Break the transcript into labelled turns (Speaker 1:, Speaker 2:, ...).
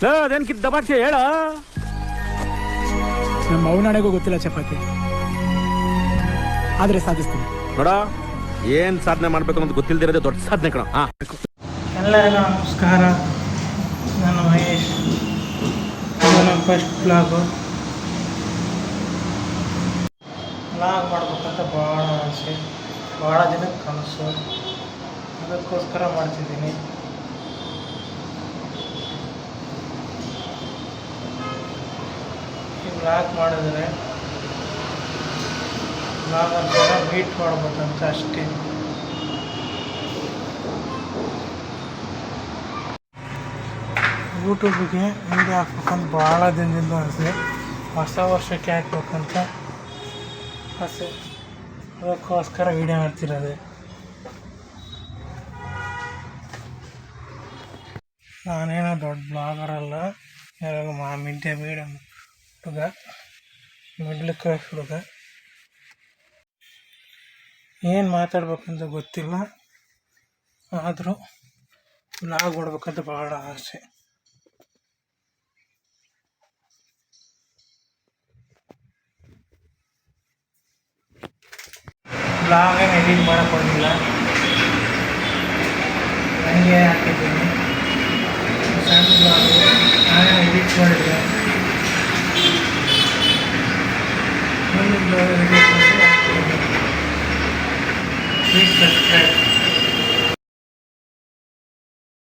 Speaker 1: ಅದೇನ್ ಕಿತ್ತ ದಬಾಕ್ಷೆ ಹೇಳ.
Speaker 2: ನಮ್ಮ ಅವನಾಣೆಗೂ ಗೊತ್ತಿಲ್ಲ ಚಪಾತಿ, ಆದ್ರೆ ಸಾಧಿಸ್ತೀನಿ
Speaker 1: ನೋಡ. ಏನ್ ಸಾಧನೆ ಮಾಡ್ಬೇಕು ಅನ್ನೋದು ಗೊತ್ತಿಲ್ದಿರೋದೇ ದೊಡ್ಡ ಸಾಧನೆ ಕಣ.
Speaker 3: ಎಲ್ಲರಿಗೂ ನಮಸ್ಕಾರ, ನಾನು ಮಹೇಶ್. ಇದು ನನ್ನ ಫಸ್ಟ್ ಬ್ಲಾಗ್ ಮಾಡ್ಬೇಕಂತ ಭಾಳ ಆಸೆ, ಭಾಳ ದಿನಕ್ಕೆ ಕನಸು. ಅದಕ್ಕೋಸ್ಕರ ಮಾಡ್ತಿದ್ದೀನಿ. ಈ ಬ್ಲಾಗ್ ಮಾಡಿದ್ರೆ ಬ್ಲಾಗರ್ ಜನ ಮೀಟ್ ಮಾಡ್ಬೇಕಂತ ಅಷ್ಟೇ. ಯೂಟ್ಯೂಬಿಗೆ ವೀಡಿಯೋ ಹಾಕ್ಬೇಕಂತ ಭಾಳ ದಿನದಿಂದ ಆಸೆ, ಹೊಸ ವರ್ಷಕ್ಕೆ ಹಾಕ್ಬೇಕಂತ ಆಸೆ. ಅದಕ್ಕೋಸ್ಕರ ವೀಡಿಯೋ ಮಾಡ್ತಿರೋದೆ. ನಾನೇನೋ ದೊಡ್ಡ ಬ್ಲಾಗರ್ ಅಲ್ಲ, ಮೀಡಿಯಮ್ ಹುಡುಗ, ಮಿಡ್ಲ್ ಕ್ಲಾಸ್ ಹುಡುಗ. ಏನು ಮಾತಾಡ್ಬೇಕಂತ ಗೊತ್ತಿಲ್ಲ, ಆದರೂ ಬ್ಲಾಗ್ ಮಾಡ್ಬೇಕಂತ ಭಾಳ ಆಸೆ. ಬ್ಲಾಗೇನು ಎಡಿಟ್ ಮಾಡೋಕ್ಕೋಗಿಲ್ಲ, ನನಗೆ ಹಾಕಿದ್ದೀನಿ ಸಣ್ಣ ಬ್ಲಾಗು. ನಾನೇನು ಎಡಿಟ್ ಮಾಡಿದ್ದೆ